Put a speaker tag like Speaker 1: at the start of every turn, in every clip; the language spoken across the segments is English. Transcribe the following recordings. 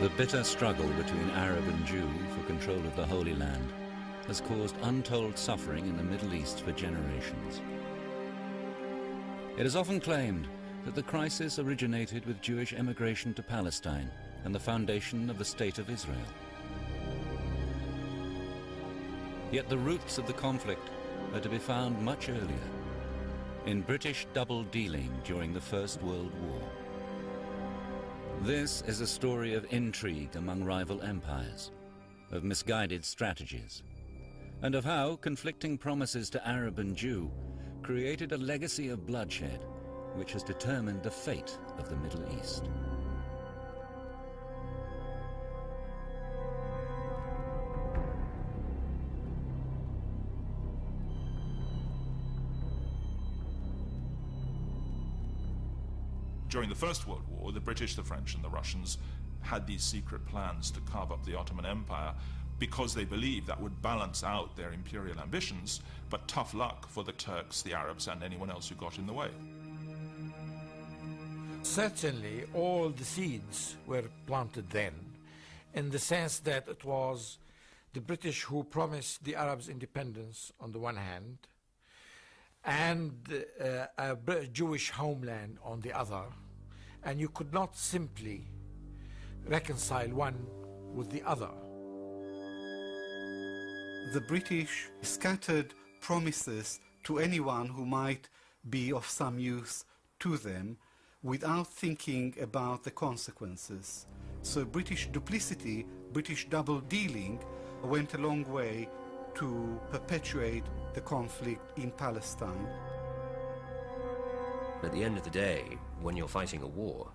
Speaker 1: The bitter struggle between Arab and Jew for control of the Holy Land has caused untold suffering in the Middle East for generations. It is often claimed that the crisis originated with Jewish emigration to Palestine and the foundation of the State of Israel. Yet the roots of the conflict are to be found much earlier, in British double-dealing during the First World War. This is a story of intrigue among rival empires, of misguided strategies, and of how conflicting promises to Arab and Jew created a legacy of bloodshed which has determined the fate of the Middle East.
Speaker 2: During the First World War, the British, the French, and the Russians had these secret plans to carve up the Ottoman Empire because they believed that would balance out their imperial ambitions, but tough luck for the Turks, the Arabs, and anyone else who got in the way.
Speaker 3: Certainly, all the seeds were planted then, in the sense that it was the British who promised the Arabs independence on the one hand, and a Jewish homeland on the other, and you could not simply reconcile one with the other.
Speaker 4: The British scattered promises to anyone who might be of some use to them without thinking about the consequences. So British duplicity, British double-dealing went a long way to perpetuate the conflict in Palestine.
Speaker 5: At the end of the day, when you're fighting a war,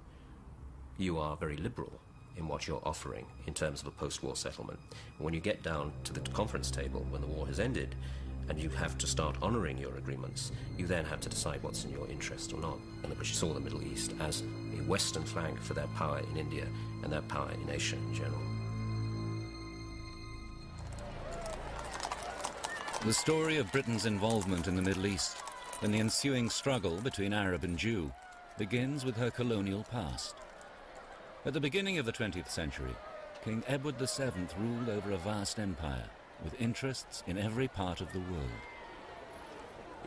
Speaker 5: you are very liberal in what you're offering in terms of a post-war settlement. When you get down to the conference table when the war has ended and you have to start honoring your agreements, you then have to decide what's in your interest or not. And the British saw the Middle East as a western flank for their power in India and their power in Asia in general.
Speaker 1: The story of Britain's involvement in the Middle East and the ensuing struggle between Arab and Jew begins with her colonial past. At the beginning of the 20th century, King Edward VII ruled over a vast empire with interests in every part of the world.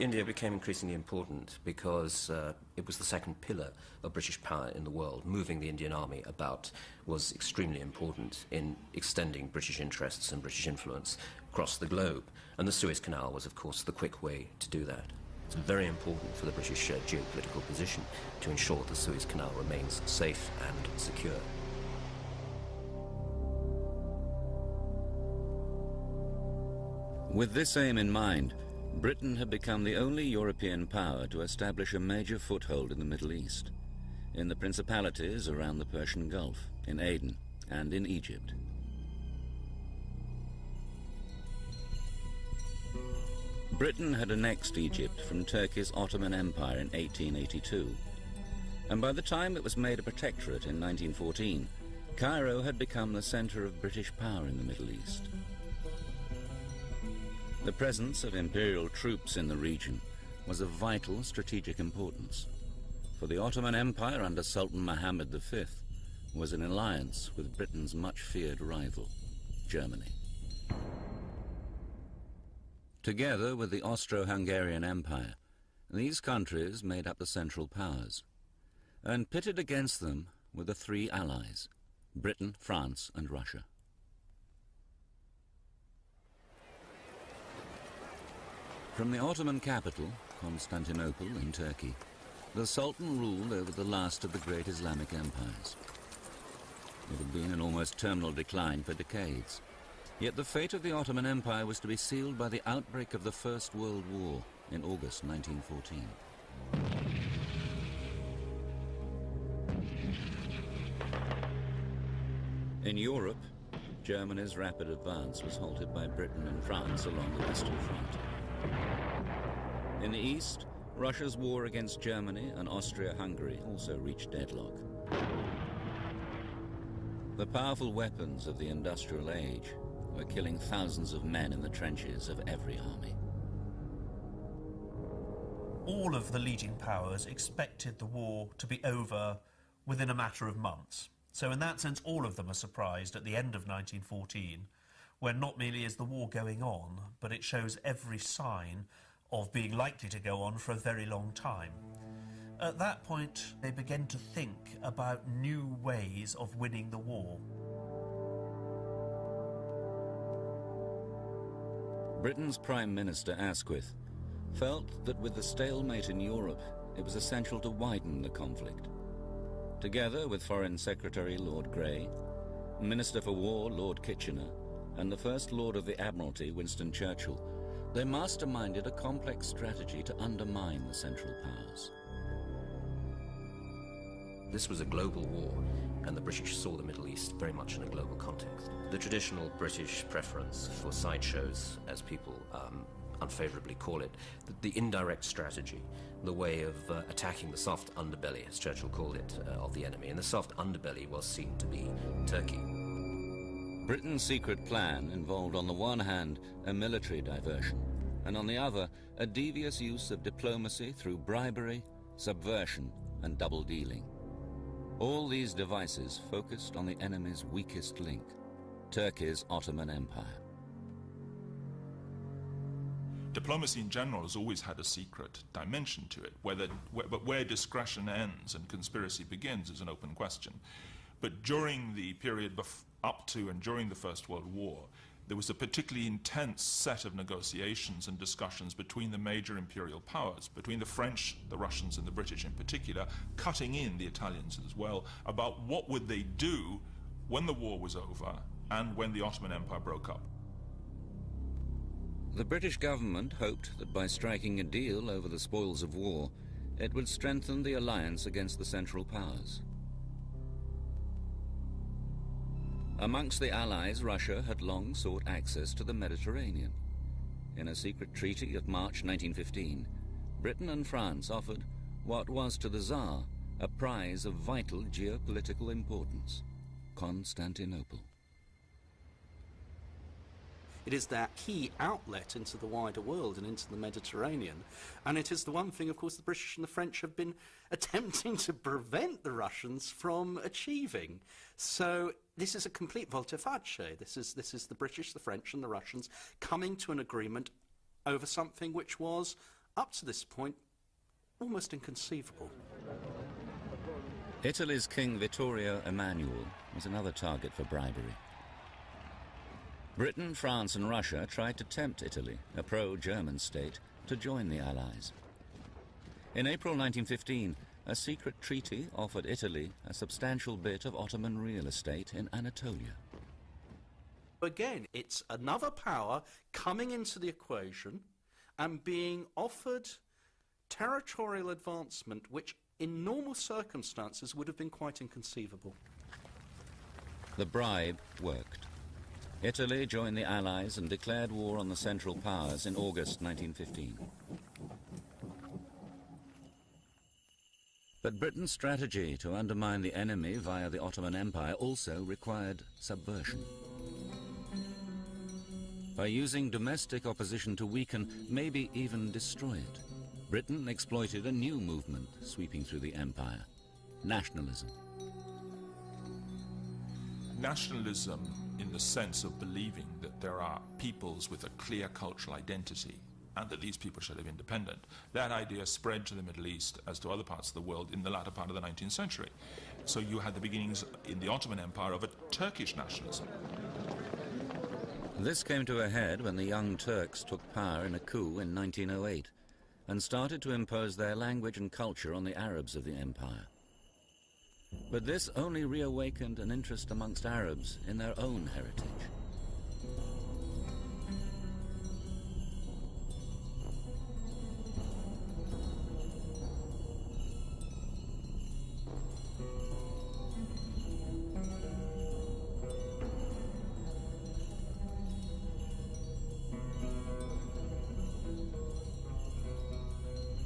Speaker 5: India became increasingly important because it was the second pillar of British power in the world. Moving the Indian army about was extremely important in extending British interests and British influence across the globe. And the Suez Canal was, of course, the quick way to do that. It's very important for the British geopolitical position to ensure the Suez Canal remains safe and secure.
Speaker 1: With this aim in mind, Britain had become the only European power to establish a major foothold in the Middle East, in the principalities around the Persian Gulf, in Aden, and in Egypt. Britain had annexed Egypt from Turkey's Ottoman Empire in 1882, and by the time it was made a protectorate in 1914, Cairo had become the center of British power in the Middle East. The presence of imperial troops in the region was of vital strategic importance, for the Ottoman Empire under Sultan Muhammad V was in alliance with Britain's much-feared rival, Germany. Together with the Austro-Hungarian Empire, these countries made up the Central Powers, and pitted against them were the three allies, Britain, France, and Russia. From the Ottoman capital, Constantinople in Turkey, the Sultan ruled over the last of the great Islamic empires. It had been in almost terminal decline for decades, yet the fate of the Ottoman Empire was to be sealed by the outbreak of the First World War in August 1914. In Europe, Germany's rapid advance was halted by Britain and France along the Western Front. In the east, Russia's war against Germany and Austria-Hungary also reached deadlock. The powerful weapons of the industrial age were killing thousands of men in the trenches of every army.
Speaker 6: All of the leading powers expected the war to be over within a matter of months. So in that sense, all of them are surprised at the end of 1914, when not merely is the war going on, but it shows every sign of being likely to go on for a very long time. At that point, they begin to think about new ways of winning the war.
Speaker 1: Britain's Prime Minister Asquith felt that with the stalemate in Europe, it was essential to widen the conflict. Together with Foreign Secretary Lord Grey, Minister for War Lord Kitchener, and the First Lord of the Admiralty Winston Churchill, they masterminded a complex strategy to undermine the Central Powers.
Speaker 5: This was a global war, and the British saw the Middle East very much in a global context. The traditional British preference for sideshows, as people unfavorably call it, the indirect strategy, the way of attacking the soft underbelly, as Churchill called it, of the enemy. And the soft underbelly was seen to be Turkey.
Speaker 1: Britain's secret plan involved on the one hand a military diversion, and on the other a devious use of diplomacy through bribery, subversion and double-dealing. All these devices focused on the enemy's weakest link, Turkey's Ottoman Empire.
Speaker 2: Diplomacy in general has always had a secret dimension to it. But where discretion ends and conspiracy begins is an open question. But during the period up to and during the First World War, there was a particularly intense set of negotiations and discussions between the major imperial powers, between the French, the Russians, and the British in particular, cutting in the Italians as well, about what would they do when the war was over and when the Ottoman Empire broke up.
Speaker 1: The British government hoped that by striking a deal over the spoils of war, it would strengthen the alliance against the Central Powers. Amongst the Allies, Russia had long sought access to the Mediterranean. In a secret treaty of March 1915, Britain and France offered what was to the Tsar a prize of vital geopolitical importance, Constantinople.
Speaker 7: It is their key outlet into the wider world and into the Mediterranean. And it is the one thing, of course, the British and the French have been attempting to prevent the Russians from achieving. So this is a complete volte-face. This is the British, the French and the Russians coming to an agreement over something which was, up to this point, almost inconceivable.
Speaker 1: Italy's King Vittorio Emanuele was another target for bribery. Britain, France and Russia tried to tempt Italy, a pro-German state, to join the Allies. In April 1915, a secret treaty offered Italy a substantial bit of Ottoman real estate in Anatolia.
Speaker 7: Again, it's another power coming into the equation and being offered territorial advancement which in normal circumstances would have been quite inconceivable.
Speaker 1: The bribe worked. Italy joined the Allies and declared war on the Central Powers in August 1915. But Britain's strategy to undermine the enemy via the Ottoman Empire also required subversion. By using domestic opposition to weaken, maybe even destroy it, Britain exploited a new movement sweeping through the empire: nationalism.
Speaker 2: Nationalism in the sense of believing that there are peoples with a clear cultural identity and that these people should live independent. That idea spread to the Middle East as to other parts of the world in the latter part of the 19th century. So you had the beginnings in the Ottoman Empire of a Turkish nationalism.
Speaker 1: This came to a head when the Young Turks took power in a coup in 1908 and started to impose their language and culture on the Arabs of the empire. But this only reawakened an interest amongst Arabs in their own heritage.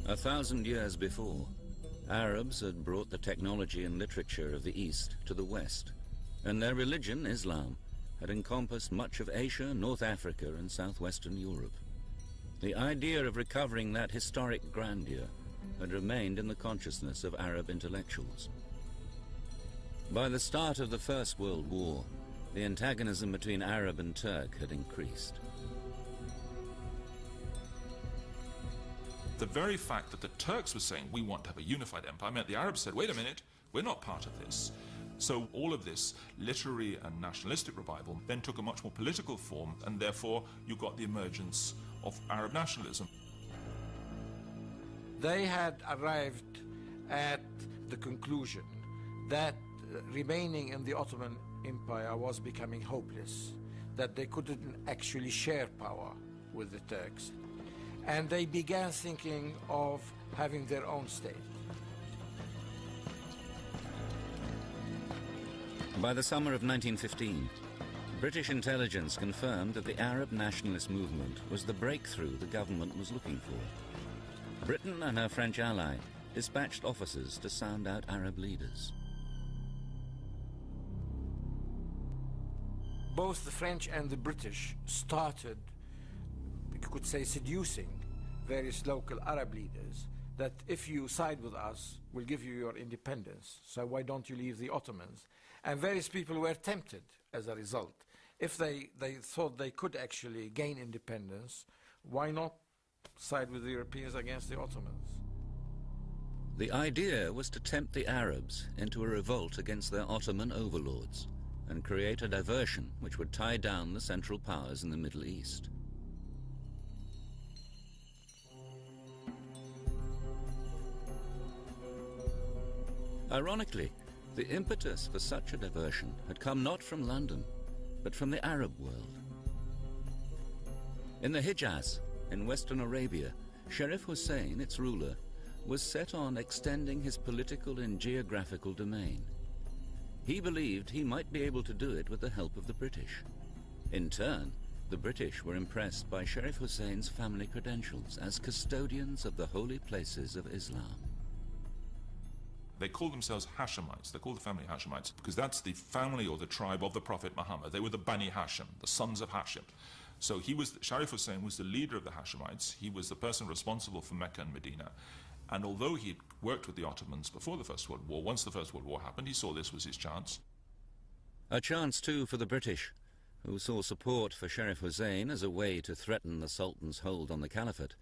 Speaker 1: A 1,000 years before, Arabs had brought the technology and literature of the East to the West, and their religion, Islam, had encompassed much of Asia, North Africa and southwestern Europe. The idea of recovering that historic grandeur had remained in the consciousness of Arab intellectuals. By the start of the First World War, the antagonism between Arab and Turk had increased.
Speaker 2: The very fact that the Turks were saying, we want to have a unified empire, meant the Arabs said, wait a minute, we're not part of this. So all of this literary and nationalistic revival then took a much more political form, and therefore you got the emergence of Arab nationalism.
Speaker 3: They had arrived at the conclusion that remaining in the Ottoman Empire was becoming hopeless, that they couldn't actually share power with the Turks. And they began thinking of having their own state.
Speaker 1: By the summer of 1915, British intelligence confirmed that the Arab nationalist movement was the breakthrough the government was looking for. Britain and her French ally dispatched officers to sound out Arab leaders.
Speaker 3: Both the French and the British started, you could say, seducing various local Arab leaders that if you side with us, we'll give you your independence. So why don't you leave the Ottomans? And various people were tempted as a result. If they thought they could actually gain independence, why not side with the Europeans against the Ottomans?
Speaker 1: The idea was to tempt the Arabs into a revolt against their Ottoman overlords and create a diversion which would tie down the Central Powers in the Middle East. Ironically, the impetus for such a diversion had come not from London, but from the Arab world. In the Hijaz, in Western Arabia, Sharif Hussein, its ruler, was set on extending his political and geographical domain. He believed he might be able to do it with the help of the British. In turn, the British were impressed by Sharif Hussein's family credentials as custodians of the holy places of Islam.
Speaker 2: They called themselves Hashemites. They called the family Hashemites because that's the family or the tribe of the Prophet Muhammad. They were the Bani Hashim, the sons of Hashim. So Sharif Hussein was the leader of the Hashemites. He was the person responsible for Mecca and Medina. And although he had worked with the Ottomans before the First World War, once the First World War happened, he saw this was his chance.
Speaker 1: A chance, too, for the British, who saw support for Sharif Hussein as a way to threaten the Sultan's hold on the Caliphate,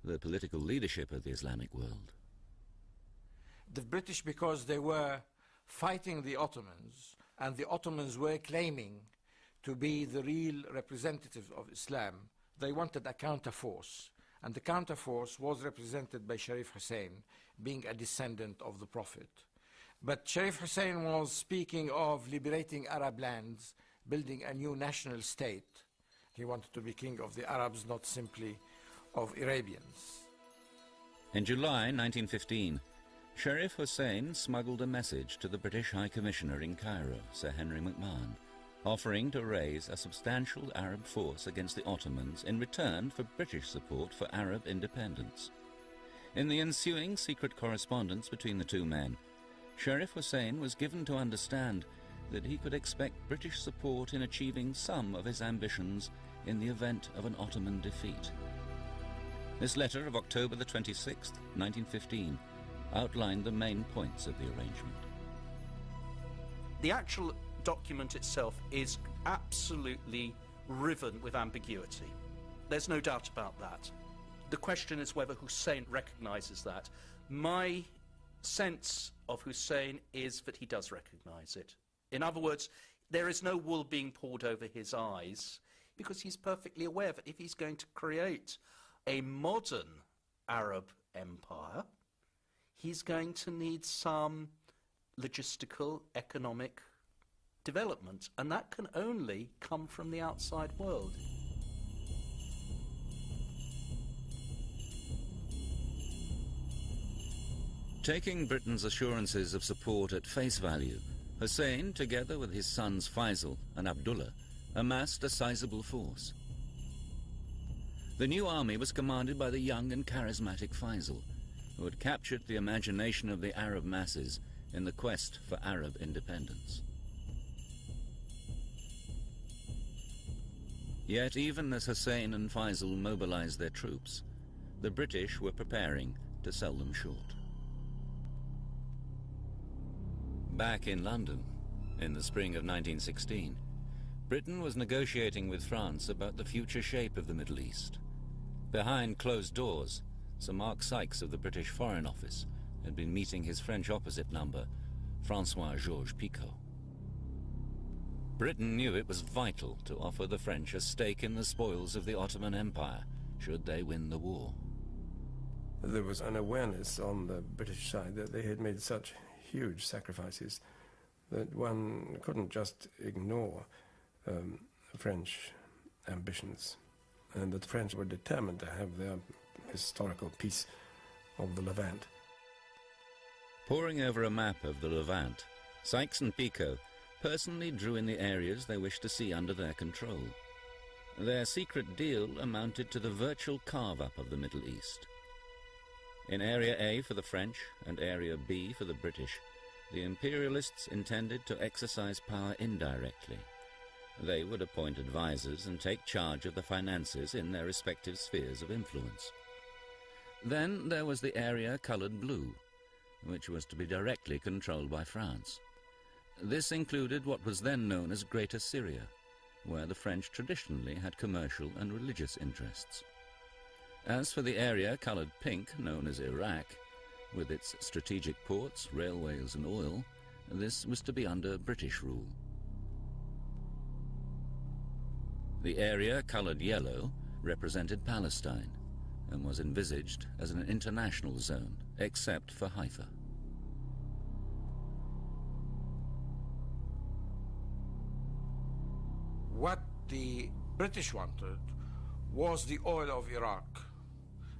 Speaker 1: the political leadership of the Islamic world.
Speaker 3: The British, because they were fighting the Ottomans, and the Ottomans were claiming to be the real representatives of Islam, they wanted a counterforce. And the counterforce was represented by Sharif Hussein, being a descendant of the Prophet. But Sharif Hussein was speaking of liberating Arab lands, building a new national state. He wanted to be king of the Arabs, not simply of Arabians.
Speaker 1: In July 1915, Sharif Hussein smuggled a message to the British High Commissioner in Cairo, Sir Henry McMahon, offering to raise a substantial Arab force against the Ottomans in return for British support for Arab independence. In the ensuing secret correspondence between the two men, Sharif Hussein was given to understand that he could expect British support in achieving some of his ambitions in the event of an Ottoman defeat. This letter of October the 26th, 1915, outlined the main points of the arrangement.
Speaker 7: The actual document itself is absolutely riven with ambiguity. There's no doubt about that. The question is whether Hussein recognizes that. My sense of Hussein is that he does recognize it. In other words, there is no wool being pulled over his eyes, because he's perfectly aware that if he's going to create a modern Arab empire, he's going to need some logistical, economic development, and that can only come from the outside world.
Speaker 1: Taking Britain's assurances of support at face value, Hussein, together with his sons Faisal and Abdullah, amassed a sizable force. The new army was commanded by the young and charismatic Faisal, who had captured the imagination of the Arab masses in the quest for Arab independence. Yet even as Hussein and Faisal mobilized their troops, the British were preparing to sell them short. Back in London, in the spring of 1916, Britain was negotiating with France about the future shape of the Middle East. Behind closed doors, Sir Mark Sykes of the British Foreign Office had been meeting his French opposite number, Francois-Georges Picot. Britain knew it was vital to offer the French a stake in the spoils of the Ottoman Empire, should they win the war.
Speaker 8: There was an awareness on the British side that they had made such huge sacrifices that one couldn't just ignore French ambitions, and that the French were determined to have their historical piece of the Levant.
Speaker 1: Poring over a map of the Levant, Sykes and Picot personally drew in the areas they wished to see under their control. Their secret deal amounted to the virtual carve-up of the Middle East. In Area A for the French and Area B for the British, the imperialists intended to exercise power indirectly. They would appoint advisors and take charge of the finances in their respective spheres of influence. Then there was the area coloured blue, which was to be directly controlled by France. This included what was then known as Greater Syria, where the French traditionally had commercial and religious interests. As for the area coloured pink, known as Iraq, with its strategic ports, railways and oil, this was to be under British rule. The area coloured yellow represented Palestine and was envisaged as an international zone, except for Haifa.
Speaker 3: What the British wanted was the oil of Iraq,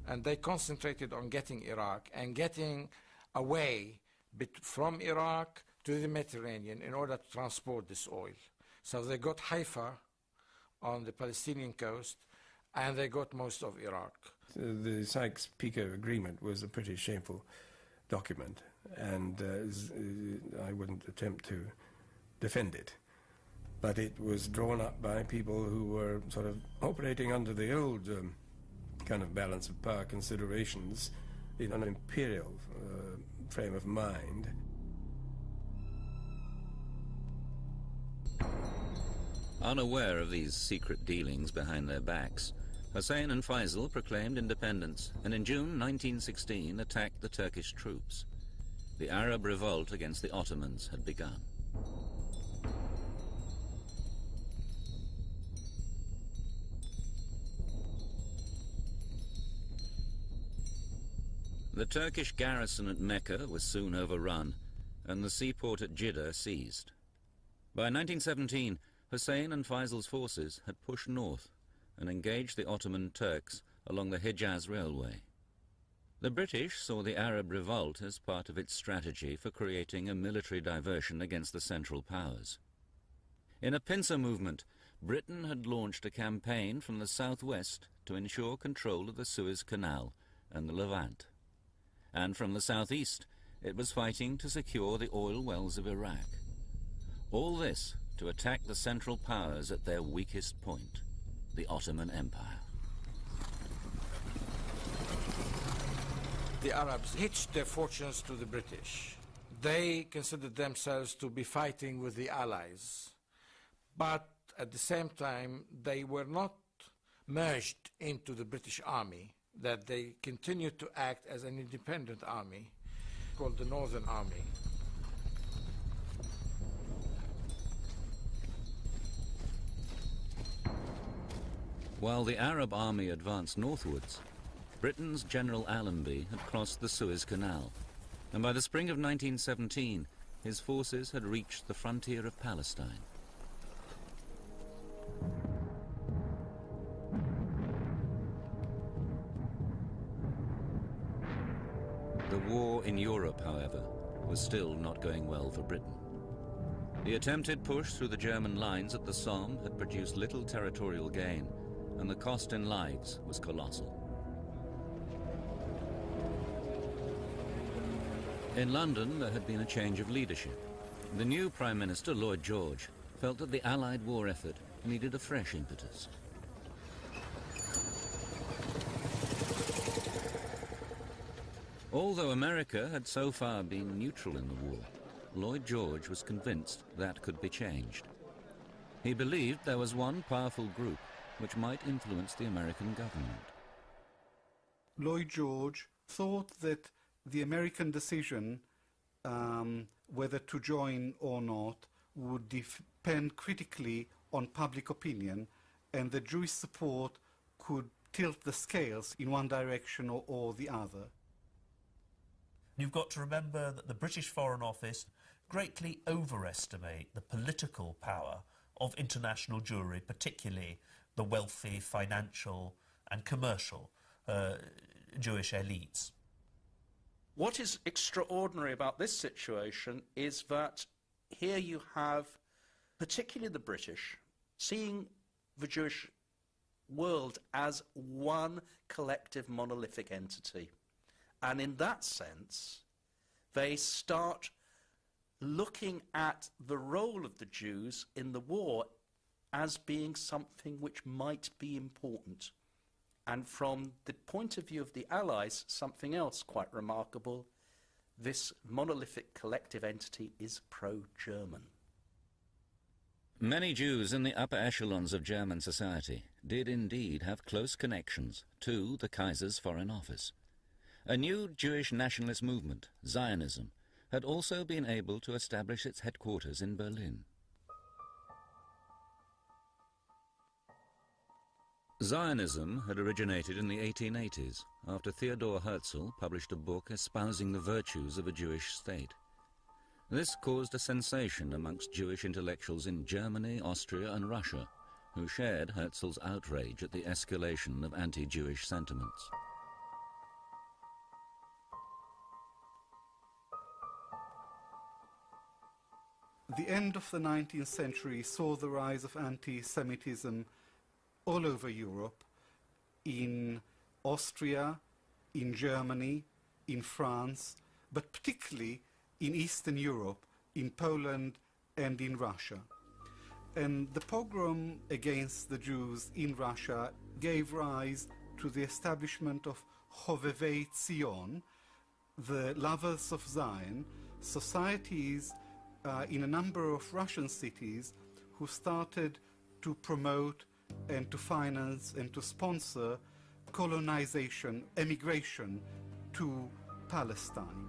Speaker 3: and they concentrated on getting Iraq and getting away from Iraq to the Mediterranean in order to transport this oil. So they got Haifa on the Palestinian coast, and they got most of Iraq.
Speaker 8: The Sykes-Picot agreement was a pretty shameful document, and I wouldn't attempt to defend it. But it was drawn up by people who were sort of operating under the old kind of balance of power considerations in an imperial frame of mind.
Speaker 1: Unaware of these secret dealings behind their backs, Hussein and Faisal proclaimed independence and in June 1916 attacked the Turkish troops. The Arab revolt against the Ottomans had begun. The Turkish garrison at Mecca was soon overrun, and the seaport at Jeddah seized. By 1917, Hussein and Faisal's forces had pushed north and engaged the Ottoman Turks along the Hejaz Railway. The British saw the Arab revolt as part of its strategy for creating a military diversion against the Central Powers. In a pincer movement, Britain had launched a campaign from the southwest to ensure control of the Suez Canal and the Levant. And from the southeast, it was fighting to secure the oil wells of Iraq. All this to attack the Central Powers at their weakest point, the Ottoman Empire.
Speaker 3: The Arabs hitched their fortunes to the British. They considered themselves to be fighting with the Allies, but at the same time, they were not merged into the British Army, that they continued to act as an independent army called the Northern Army.
Speaker 1: While the Arab army advanced northwards, Britain's General Allenby had crossed the Suez Canal, and by the spring of 1917, his forces had reached the frontier of Palestine. The war in Europe, however, was still not going well for Britain. The attempted push through the German lines at the Somme had produced little territorial gain, and the cost in lives was colossal. In London, there had been a change of leadership. The new Prime Minister, Lloyd George, felt that the Allied war effort needed a fresh impetus. Although America had so far been neutral in the war, Lloyd George was convinced that could be changed. He believed there was one powerful group which might influence the American government.
Speaker 4: Lloyd George thought that the American decision whether to join or not would depend critically on public opinion, and that Jewish support could tilt the scales in one direction or the other.
Speaker 6: You've got to remember that the British Foreign Office greatly overestimate the political power of international Jewry, particularly the wealthy, financial and commercial Jewish elites.
Speaker 7: What is extraordinary about this situation is that here you have, particularly the British, seeing the Jewish world as one collective monolithic entity. And in that sense, they start looking at the role of the Jews in the war as being something which might be important. And from the point of view of the Allies, something else quite remarkable, this monolithic collective entity is pro-German.
Speaker 1: Many Jews in the upper echelons of German society did indeed have close connections to the Kaiser's Foreign Office. A new Jewish nationalist movement, Zionism, had also been able to establish its headquarters in Berlin. Zionism had originated in the 1880s after Theodor Herzl published a book espousing the virtues of a Jewish state. This caused a sensation amongst Jewish intellectuals in Germany, Austria and Russia, who shared Herzl's outrage at the escalation of anti-Jewish sentiments.
Speaker 4: The end of the 19th century saw the rise of anti-Semitism all over Europe, in Austria, in Germany, in France, but particularly in Eastern Europe, in Poland and in Russia. And the pogrom against the Jews in Russia gave rise to the establishment of Hovevei Zion, the lovers of Zion, societies in a number of Russian cities who started to promote and to finance and to sponsor colonization, emigration to Palestine.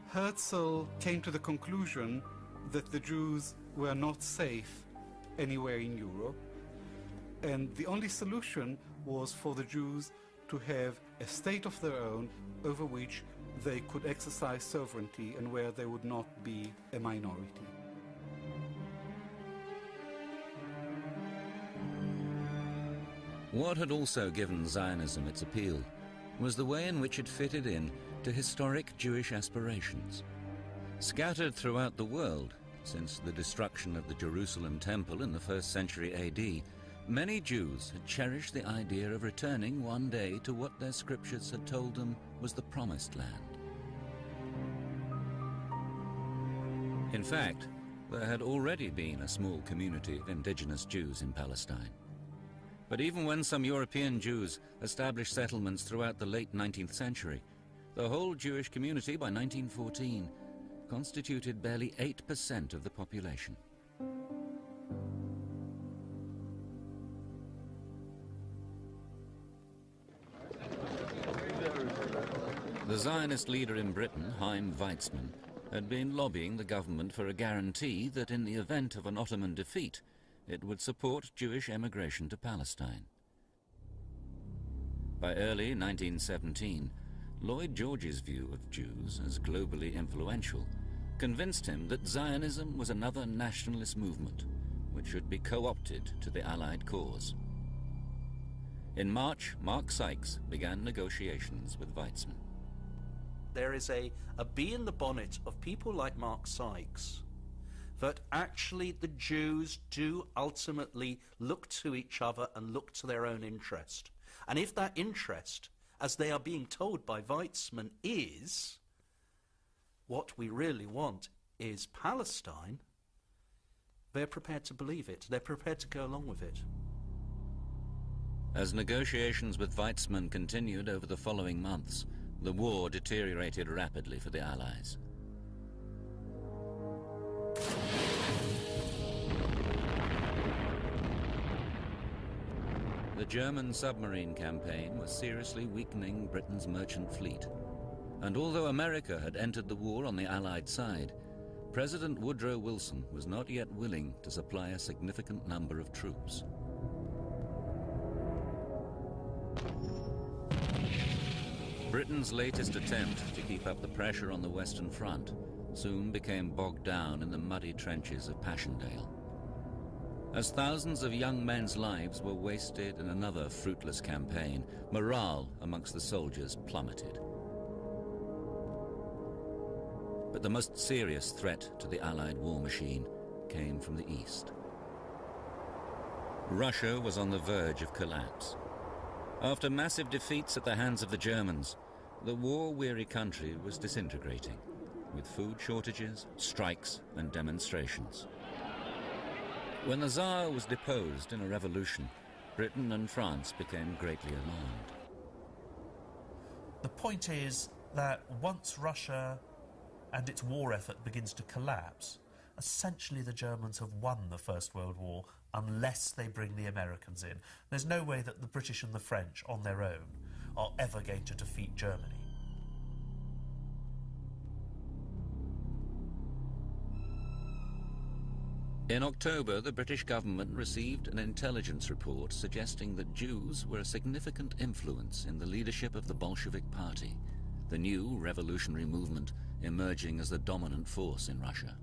Speaker 4: Herzl came to the conclusion that the Jews were not safe anywhere in Europe, and the only solution was for the Jews to have a state of their own over which they could exercise sovereignty and where they would not be a minority.
Speaker 1: What had also given Zionism its appeal was the way in which it fitted in to historic Jewish aspirations. Scattered throughout the world since the destruction of the Jerusalem temple in the 1st century AD, many Jews had cherished the idea of returning one day to what their scriptures had told them was the Promised Land. In fact, there had already been a small community of indigenous Jews in Palestine. But even when some European Jews established settlements throughout the late 19th century, the whole Jewish community by 1914 constituted barely 8% of the population. The Zionist leader in Britain, Chaim Weizmann, had been lobbying the government for a guarantee that in the event of an Ottoman defeat, it would support Jewish emigration to Palestine. By early 1917, Lloyd George's view of Jews as globally influential convinced him that Zionism was another nationalist movement which should be co-opted to the Allied cause. In March, Mark Sykes began negotiations with Weizmann.
Speaker 7: There is a bee in the bonnet of people like Mark Sykes that actually the Jews do ultimately look to each other and look to their own interest. And if that interest, as they are being told by Weizmann, is what we really want is Palestine, they're prepared to believe it. They're prepared to go along with it.
Speaker 1: As negotiations with Weizmann continued over the following months, the war deteriorated rapidly for the Allies. The German submarine campaign was seriously weakening Britain's merchant fleet. And although America had entered the war on the Allied side, President Woodrow Wilson was not yet willing to supply a significant number of troops. Britain's latest attempt to keep up the pressure on the Western Front soon became bogged down in the muddy trenches of Passchendaele. As thousands of young men's lives were wasted in another fruitless campaign, morale amongst the soldiers plummeted. But the most serious threat to the Allied war machine came from the east. Russia was on the verge of collapse. After massive defeats at the hands of the Germans, the war-weary country was disintegrating, with food shortages, strikes, and demonstrations. When the Tsar was deposed in a revolution, Britain and France became greatly alarmed.
Speaker 6: The point is that once Russia and its war effort begins to collapse, essentially the Germans have won the First World War unless they bring the Americans in. There's no way that the British and the French on their own are ever going to defeat Germany.
Speaker 1: In October, the British government received an intelligence report suggesting that Jews were a significant influence in the leadership of the Bolshevik Party, the new revolutionary movement emerging as the dominant force in Russia.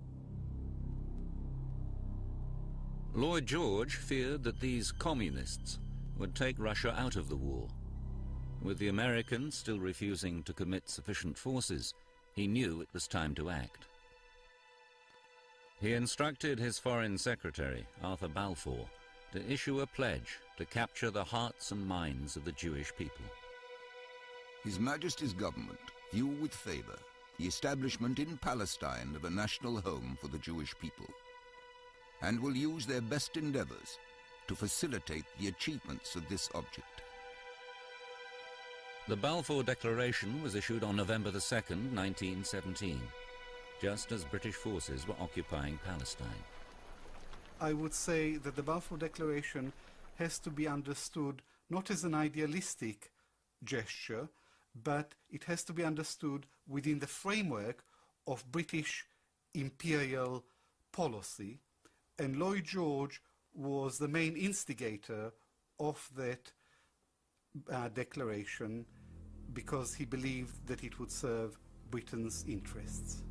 Speaker 1: Lloyd George feared that these communists would take Russia out of the war. With the Americans still refusing to commit sufficient forces, he knew it was time to act. He instructed his Foreign Secretary, Arthur Balfour, to issue a pledge to capture the hearts and minds of the Jewish people.
Speaker 9: His Majesty's government view with favour the establishment in Palestine of a national home for the Jewish people, and will use their best endeavours to facilitate the achievements of this object.
Speaker 1: The Balfour Declaration was issued on November 2nd, 1917, just as British forces were occupying Palestine.
Speaker 4: I would say that the Balfour Declaration has to be understood not as an idealistic gesture, but it has to be understood within the framework of British imperial policy. And Lloyd George was the main instigator of that declaration because he believed that it would serve Britain's interests.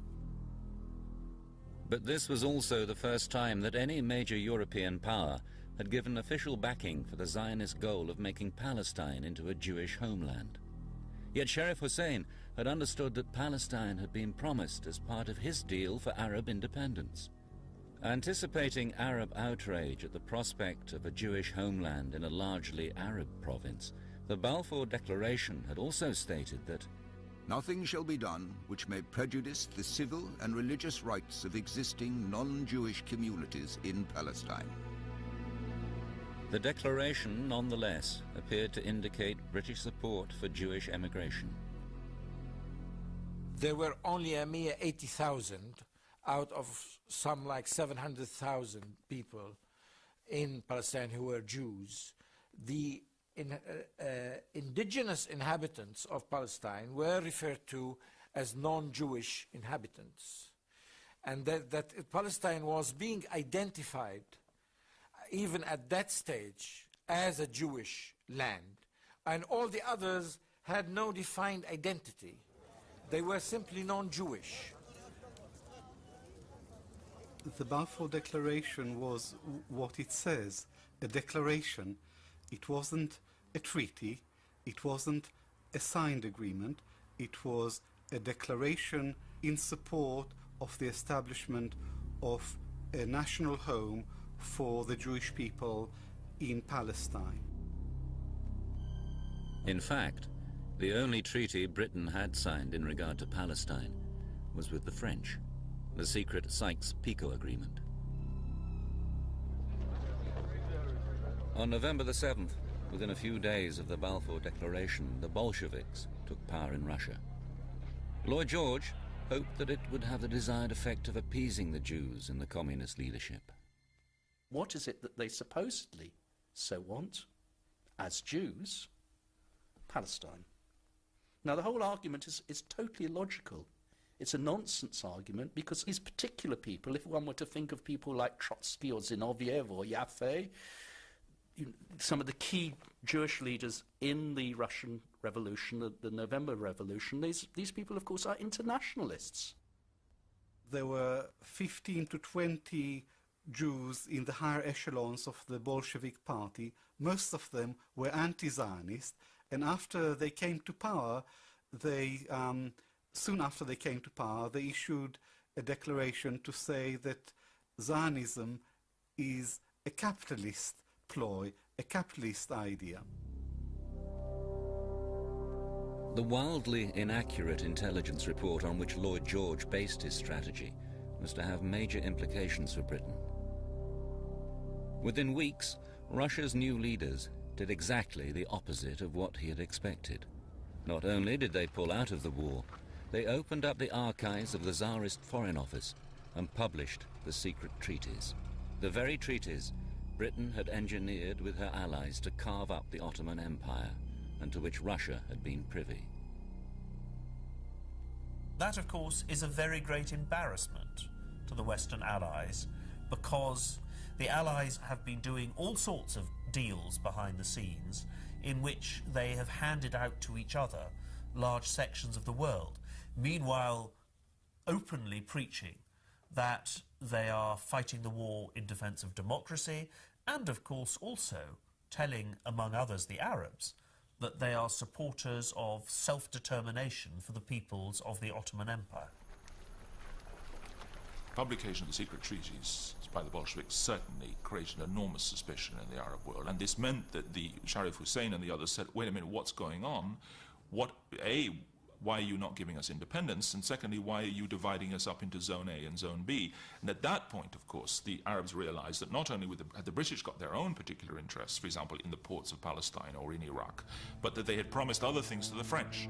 Speaker 1: But this was also the first time that any major European power had given official backing for the Zionist goal of making Palestine into a Jewish homeland. Yet Sheriff Hussein had understood that Palestine had been promised as part of his deal for Arab independence. Anticipating Arab outrage at the prospect of a Jewish homeland in a largely Arab province, the Balfour Declaration had also stated that
Speaker 9: nothing shall be done which may prejudice the civil and religious rights of existing non-Jewish communities in Palestine.
Speaker 1: The declaration, nonetheless, appeared to indicate British support for Jewish emigration.
Speaker 3: There were only a mere 80,000 out of some like 700,000 people in Palestine who were Jews. The indigenous inhabitants of Palestine were referred to as non-Jewish inhabitants, and that Palestine was being identified even at that stage as a Jewish land, and all the others had no defined identity. They were simply non-Jewish.
Speaker 4: The Balfour Declaration was what it says, a declaration. It wasn't a treaty, it wasn't a signed agreement, it was a declaration in support of the establishment of a national home for the Jewish people in Palestine.
Speaker 1: In fact, the only treaty Britain had signed in regard to Palestine was with the French, the secret Sykes-Picot Agreement. On November the 7th, Within a few days of the Balfour Declaration, the Bolsheviks took power in Russia. Lloyd George hoped that it would have the desired effect of appeasing the Jews in the communist leadership.
Speaker 7: What is it that they supposedly so want, as Jews? Palestine. Now, the whole argument is totally illogical. It's a nonsense argument because these particular people, if one were to think of people like Trotsky or Zinoviev or Yaffe, some of the key Jewish leaders in the Russian Revolution, the November Revolution, these people, of course, are internationalists.
Speaker 4: There were 15 to 20 Jews in the higher echelons of the Bolshevik party. Most of them were anti-Zionist, and after they came to power, soon after they came to power, they issued a declaration to say that Zionism is a capitalist ploy, a capitalist idea.
Speaker 1: The wildly inaccurate intelligence report on which Lloyd George based his strategy was to have major implications for Britain. Within weeks, Russia's new leaders did exactly the opposite of what he had expected. Not only did they pull out of the war, they opened up the archives of the Tsarist Foreign Office and published the secret treaties. The very treaties Britain had engineered with her allies to carve up the Ottoman Empire, and to which Russia had been privy.
Speaker 6: That, of course, is a very great embarrassment to the Western Allies, because the Allies have been doing all sorts of deals behind the scenes in which they have handed out to each other large sections of the world, meanwhile openly preaching that they are fighting the war in defence of democracy, and of course also telling, among others, the Arabs, that they are supporters of self-determination for the peoples of the Ottoman Empire.
Speaker 2: Publication of the secret treaties by the Bolsheviks certainly created enormous suspicion in the Arab world, and this meant that the Sharif Hussein and the others said, wait a minute, what's going on? Why are you not giving us independence? And secondly, why are you dividing us up into Zone A and Zone B? And at that point, of course, the Arabs realized that not only had the British got their own particular interests, for example, in the ports of Palestine or in Iraq, but that they had promised other things to the French.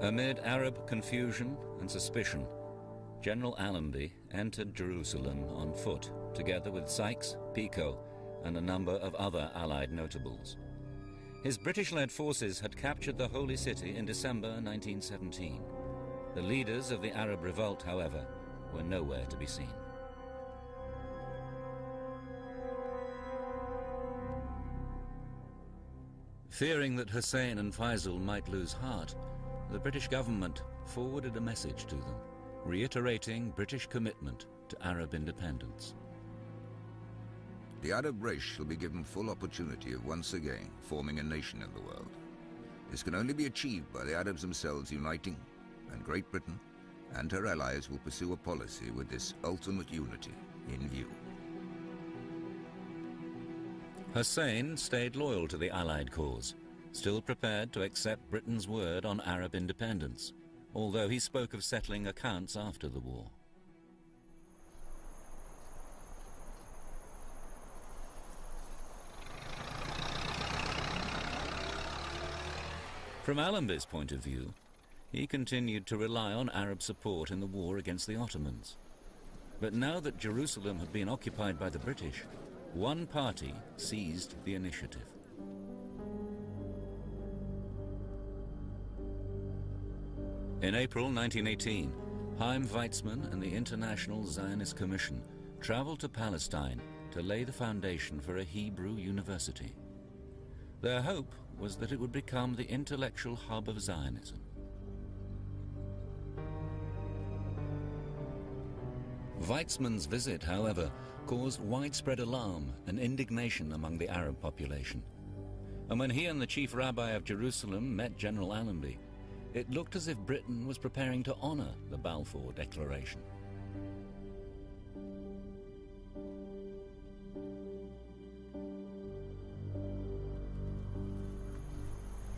Speaker 1: Amid Arab confusion and suspicion, General Allenby entered Jerusalem on foot, together with Sykes, Picot, and a number of other Allied notables. His British-led forces had captured the Holy City in December 1917. The leaders of the Arab revolt, however, were nowhere to be seen. Fearing that Hussein and Faisal might lose heart, the British government forwarded a message to them, reiterating British commitment to Arab independence.
Speaker 9: The Arab race shall be given full opportunity of once again forming a nation in the world. This can only be achieved by the Arabs themselves uniting, and Great Britain and her allies will pursue a policy with this ultimate unity in view.
Speaker 1: Hussein stayed loyal to the Allied cause, still prepared to accept Britain's word on Arab independence, although he spoke of settling accounts after the war. From Allenby's point of view, he continued to rely on Arab support in the war against the Ottomans. But now that Jerusalem had been occupied by the British, one party seized the initiative. In April 1918, Chaim Weizmann and the International Zionist Commission traveled to Palestine to lay the foundation for a Hebrew university. Their hope was that it would become the intellectual hub of Zionism. Weizmann's visit, however, caused widespread alarm and indignation among the Arab population. And when he and the chief rabbi of Jerusalem met General Allenby, it looked as if Britain was preparing to honor the Balfour Declaration.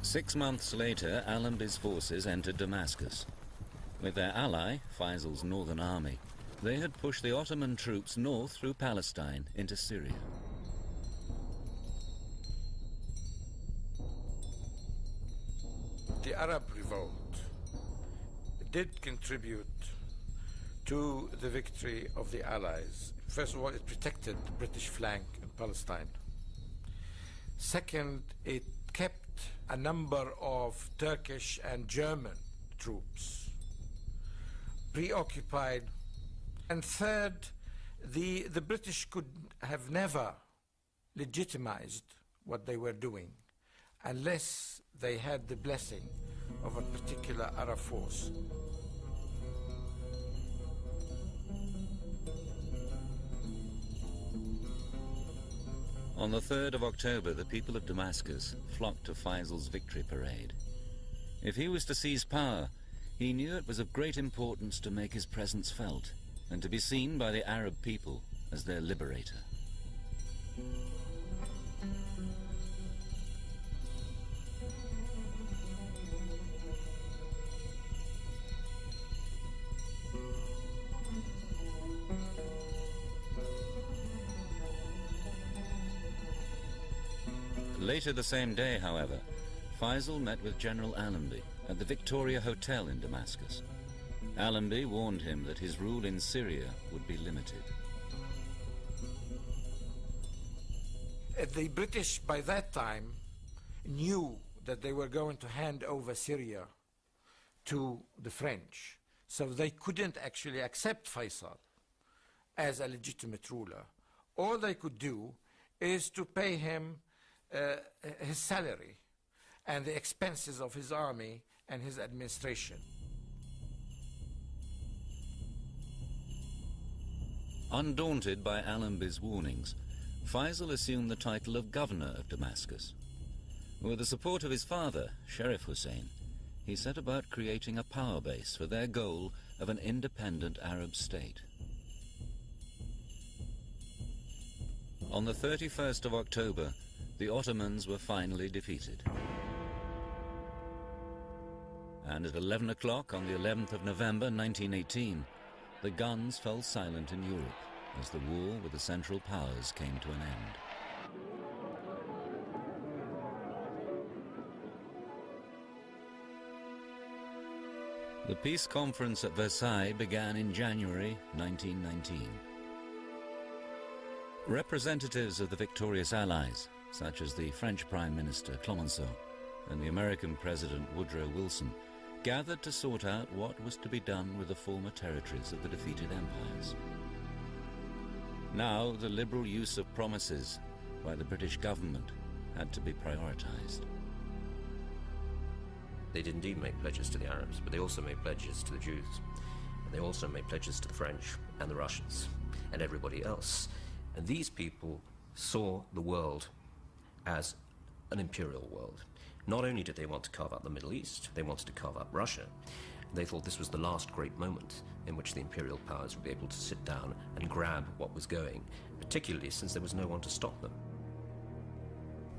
Speaker 1: Six months later, Allenby's forces entered Damascus. With their ally, Faisal's Northern Army, They had pushed the Ottoman troops north through Palestine into Syria.
Speaker 3: The Arab revolt did contribute to the victory of the Allies. First of all, it protected the British flank in Palestine. Second, it kept a number of Turkish and German troops preoccupied. And third, the British could have never legitimized what they were doing unless they had the blessing of a particular Arab force.
Speaker 1: On the 3rd of October, the people of Damascus flocked to Faisal's victory parade. If he was to seize power, he knew it was of great importance to make his presence felt and to be seen by the Arab people as their liberator. Later the same day, however, Faisal met with General Allenby at the Victoria Hotel in Damascus. Allenby warned him that his rule in Syria would be limited.
Speaker 3: The British, by that time, knew that they were going to hand over Syria to the French, so they couldn't actually accept Faisal as a legitimate ruler. All they could do is to pay him his salary and the expenses of his army and his administration.
Speaker 1: Undaunted by Allenby's warnings, Faisal assumed the title of governor of Damascus. With the support of his father, Sheriff Hussein, he set about creating a power base for their goal of an independent Arab state. On the 31st of October, the Ottomans were finally defeated. And at 11 o'clock on the 11th of November 1918, the guns fell silent in Europe as the war with the Central Powers came to an end. The peace conference at Versailles began in January 1919. Representatives of the victorious Allies, such as the French Prime Minister Clemenceau and the American President Woodrow Wilson, gathered to sort out what was to be done with the former territories of the defeated empires. Now, the liberal use of promises by the British government had to be prioritized.
Speaker 5: They did indeed make pledges to the Arabs, but they also made pledges to the Jews. And they also made pledges to the French and the Russians and everybody else. And these people saw the world as an imperial world. Not only did they want to carve out the Middle East, they wanted to carve out Russia. They thought this was the last great moment in which the imperial powers would be able to sit down and grab what was going, particularly since there was no one to stop them.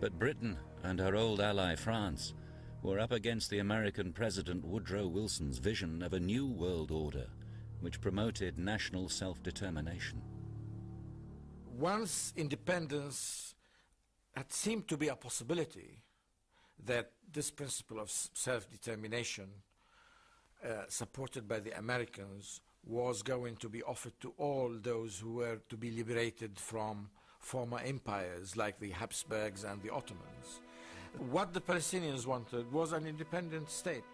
Speaker 1: But Britain and her old ally France were up against the American President Woodrow Wilson's vision of a new world order which promoted national self-determination.
Speaker 3: Once independence had seemed to be a possibility, that this principle of self-determination supported by the Americans was going to be offered to all those who were to be liberated from former empires like the Habsburgs and the Ottomans. What the Palestinians wanted was an independent state.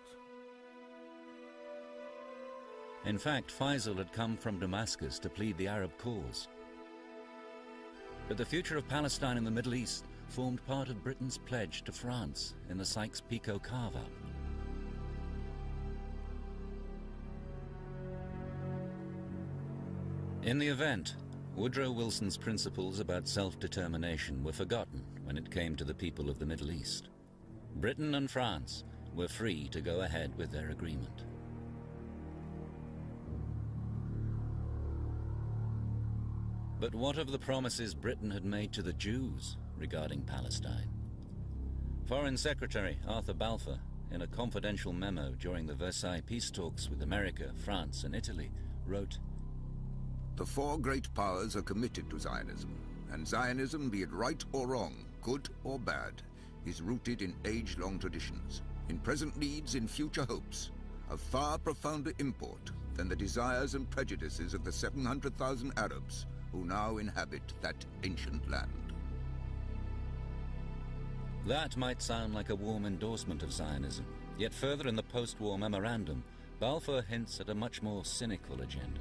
Speaker 1: In fact, Faisal had come from Damascus to plead the Arab cause. But the future of Palestine and the Middle East formed part of Britain's pledge to France in the Sykes-Picot carve-up. In the event, Woodrow Wilson's principles about self-determination were forgotten when it came to the people of the Middle East. Britain and France were free to go ahead with their agreement. But what of the promises Britain had made to the Jews regarding Palestine? Foreign Secretary Arthur Balfour, in a confidential memo during the Versailles peace talks with America, France and Italy, wrote,
Speaker 9: The four great powers are committed to Zionism, and Zionism, be it right or wrong, good or bad, is rooted in age-long traditions, in present needs, in future hopes, of far profounder import than the desires and prejudices of the 700,000 Arabs who now inhabit that ancient land.
Speaker 1: That might sound like a warm endorsement of Zionism, yet further in the post-war memorandum, Balfour hints at a much more cynical agenda.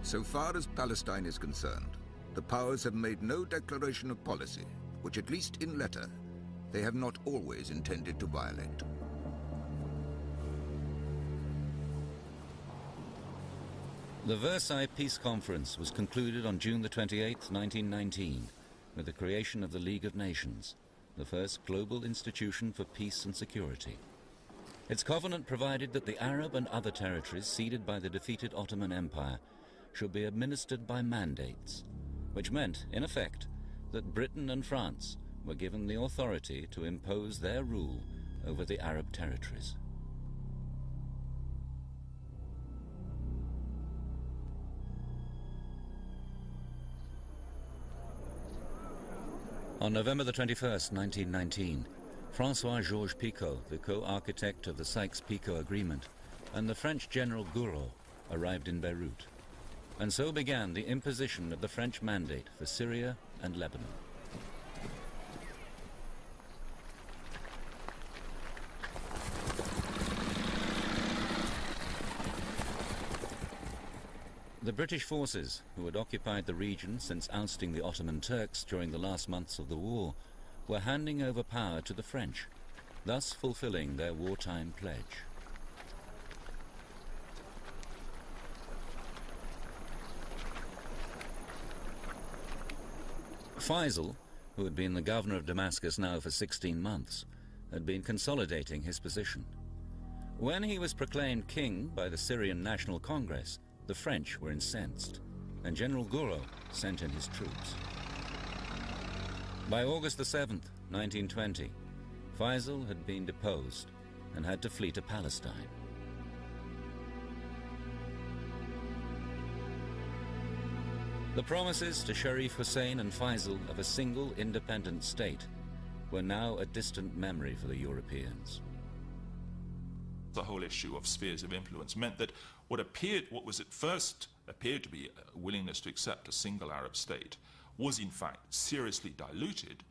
Speaker 9: So far as Palestine is concerned, the powers have made no declaration of policy, which at least in letter, they have not always intended to violate.
Speaker 1: The Versailles Peace Conference was concluded on June the 28th, 1919, with the creation of the League of Nations, the first global institution for peace and security. Its covenant provided that the Arab and other territories ceded by the defeated Ottoman Empire should be administered by mandates, which meant, in effect, that Britain and France were given the authority to impose their rule over the Arab territories. On November the 21st, 1919, François-Georges Picot, the co-architect of the Sykes-Picot Agreement, and the French General Gouraud arrived in Beirut. And so began the imposition of the French mandate for Syria and Lebanon. The British forces, who had occupied the region since ousting the Ottoman Turks during the last months of the war, were handing over power to the French, thus fulfilling their wartime pledge. Faisal, who had been the governor of Damascus now for 16 months, had been consolidating his position. When he was proclaimed king by the Syrian National Congress, the French were incensed, and General Gouraud sent in his troops. By August the 7th, 1920, Faisal had been deposed and had to flee to Palestine. The promises to Sharif Hussein and Faisal of a single independent state were now a distant memory for the Europeans.
Speaker 2: The whole issue of spheres of influence meant that what was at first appeared to be a willingness to accept a single Arab state was in fact seriously diluted.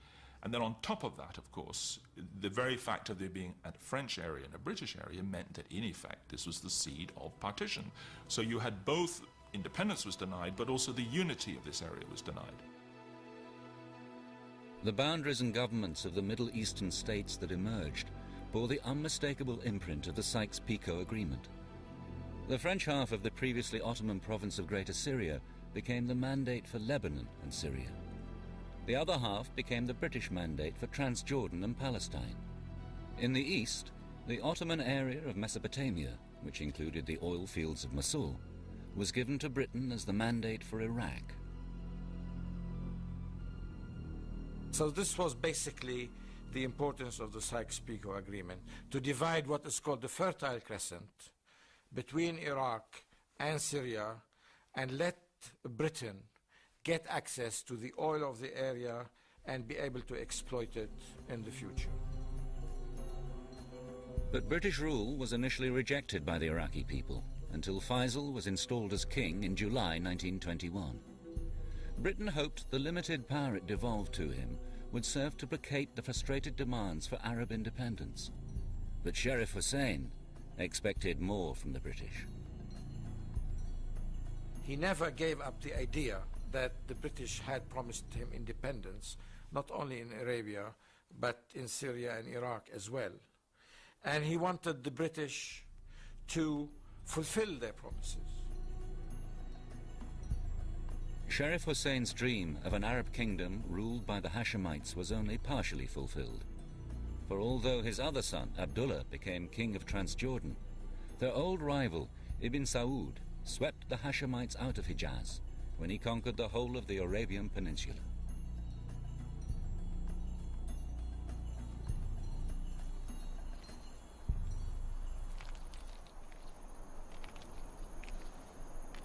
Speaker 2: And then on top of that, of course, the very fact of there being a French area and a British area meant that in effect this was the seed of partition. So you had both independence was denied, but also the unity of this area was denied.
Speaker 1: The boundaries and governments of the Middle Eastern states that emerged bore the unmistakable imprint of the Sykes-Picot Agreement. The French half of the previously Ottoman province of Greater Syria became the mandate for Lebanon and Syria. The other half became the British mandate for Transjordan and Palestine. In the east, the Ottoman area of Mesopotamia, which included the oil fields of Mosul, was given to Britain as the mandate for Iraq.
Speaker 3: So this was basically the importance of the Sykes-Picot Agreement, to divide what is called the Fertile Crescent between Iraq and Syria and let Britain get access to the oil of the area and be able to exploit it in the future.
Speaker 1: But British rule was initially rejected by the Iraqi people until Faisal was installed as king in July 1921. Britain hoped the limited power it devolved to him would serve to placate the frustrated demands for Arab independence. But Sharif Hussein expected more from the British.
Speaker 3: He never gave up the idea that the British had promised him independence, not only in Arabia, but in Syria and Iraq as well. And he wanted the British to fulfill their promises.
Speaker 1: Sharif Hussein's dream of an Arab kingdom ruled by the Hashemites was only partially fulfilled. For although his other son, Abdullah, became king of Transjordan, their old rival, Ibn Saud, swept the Hashemites out of Hijaz when he conquered the whole of the Arabian Peninsula.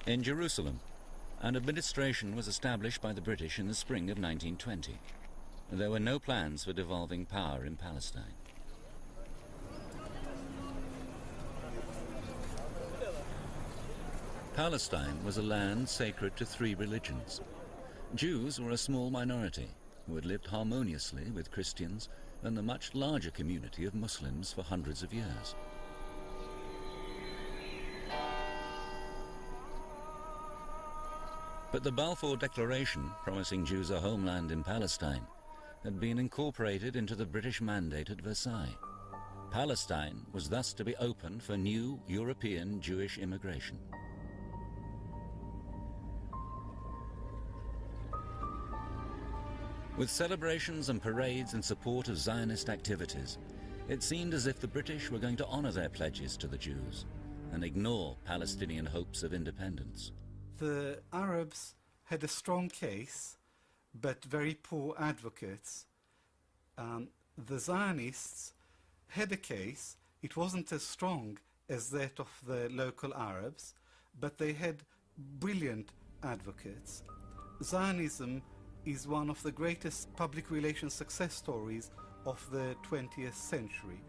Speaker 1: In Jerusalem, an administration was established by the British in the spring of 1920. There were no plans for devolving power in Palestine. Palestine was a land sacred to three religions. Jews were a small minority who had lived harmoniously with Christians and the much larger community of Muslims for hundreds of years. But the Balfour Declaration, promising Jews a homeland in Palestine, had been incorporated into the British mandate at Versailles. Palestine was thus to be open for new European Jewish immigration. With celebrations and parades in support of Zionist activities, it seemed as if the British were going to honor their pledges to the Jews and ignore Palestinian hopes of independence.
Speaker 4: The Arabs had a strong case, but very poor advocates. The Zionists had a case. It wasn't as strong as that of the local Arabs, but they had brilliant advocates. Zionism is one of the greatest public relations success stories of the 20th century,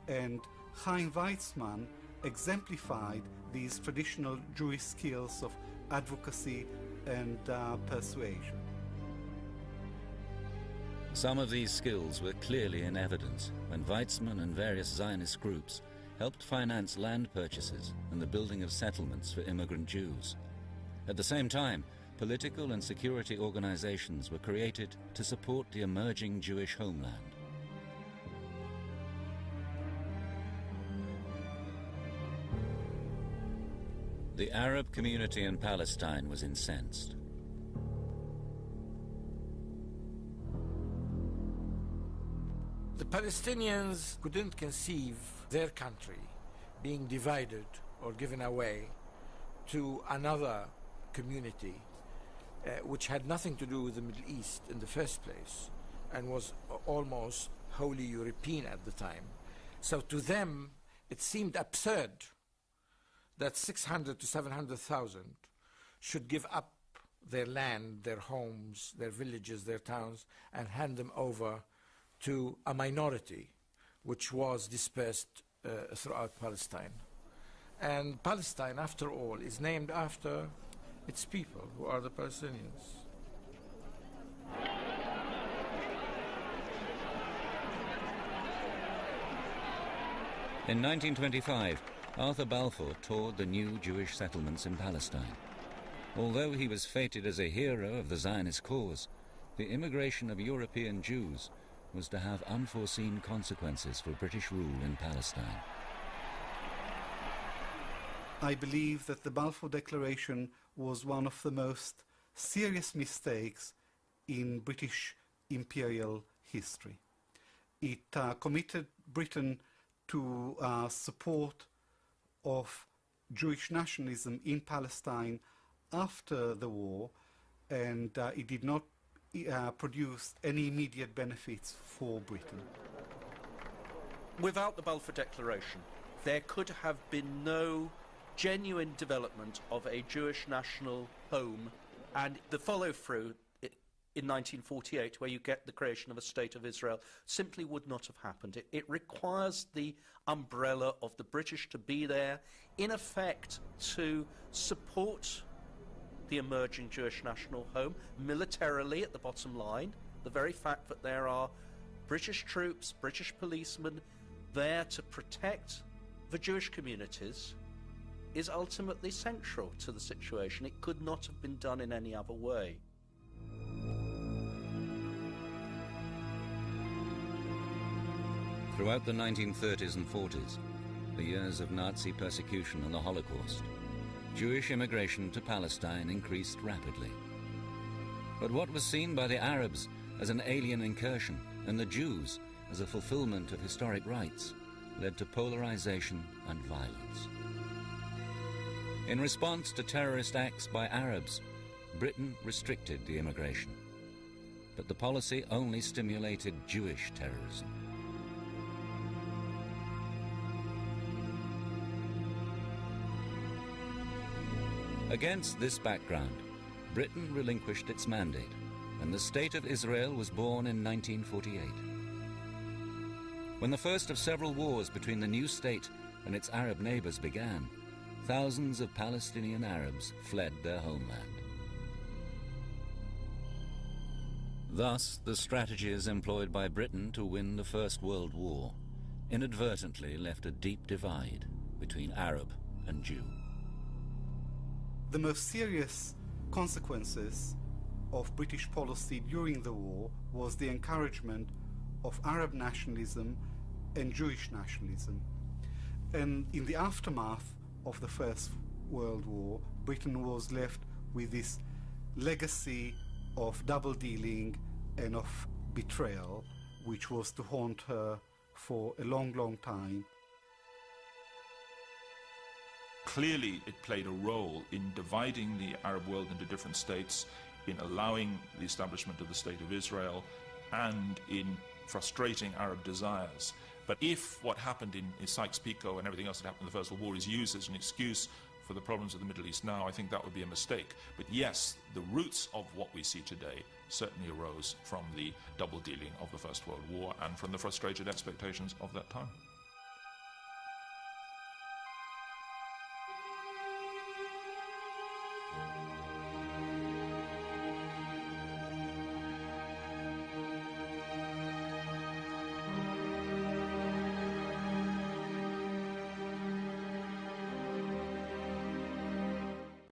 Speaker 4: and Chaim Weizmann exemplified these traditional Jewish skills of advocacy and persuasion.
Speaker 1: Some of these skills were clearly in evidence when Weizmann and various Zionist groups helped finance land purchases and the building of settlements for immigrant Jews. At the same time, political and security organizations were created to support the emerging Jewish homeland. The Arab community in Palestine was incensed.
Speaker 3: The Palestinians couldn't conceive their country being divided or given away to another community which had nothing to do with the Middle East in the first place and was almost wholly European at the time. So to them, it seemed absurd that 600 to 700,000 should give up their land, their homes, their villages, their towns, and hand them over to a minority which was dispersed throughout Palestine. And Palestine, after all, is named after its people, who are the Palestinians.
Speaker 1: In 1925, Arthur Balfour toured the new Jewish settlements in Palestine. Although he was fated as a hero of the Zionist cause, the immigration of European Jews was to have unforeseen consequences for British rule in Palestine.
Speaker 4: I believe that the Balfour Declaration was one of the most serious mistakes in British imperial history. It committed Britain to support of Jewish nationalism in Palestine after the war, and it did not produce any immediate benefits for Britain.
Speaker 7: Without the Balfour Declaration, there could have been no genuine development of a Jewish national home, and the follow-through in 1948, where you get the creation of a State of Israel, simply would not have happened. It requires the umbrella of the British to be there, in effect, to support the emerging Jewish national home, militarily at the bottom line. The very fact that there are British troops, British policemen there to protect the Jewish communities is ultimately central to the situation. It could not have been done in any other way.
Speaker 1: Throughout the 1930s and 40s, the years of Nazi persecution and the Holocaust, Jewish immigration to Palestine increased rapidly. But what was seen by the Arabs as an alien incursion and the Jews as a fulfillment of historic rights led to polarization and violence. In response to terrorist acts by Arabs, Britain restricted the immigration, but the policy only stimulated Jewish terrorism. Against this background, Britain relinquished its mandate, and the State of Israel was born in 1948. When the first of several wars between the new state and its Arab neighbors began, thousands of Palestinian Arabs fled their homeland. Thus, the strategies employed by Britain to win the First World War inadvertently left a deep divide between Arab and Jew.
Speaker 4: The most serious consequences of British policy during the war was the encouragement of Arab nationalism and Jewish nationalism. And in the aftermath of the First World War, Britain was left with this legacy of double-dealing and of betrayal, which was to haunt her for a long, long time.
Speaker 2: Clearly, it played a role in dividing the Arab world into different states, in allowing the establishment of the State of Israel, and in frustrating Arab desires. But if what happened in Sykes-Picot and everything else that happened in the First World War is used as an excuse for the problems of the Middle East now, I think that would be a mistake. But yes, the roots of what we see today certainly arose from the double dealing of the First World War and from the frustrated expectations of that time.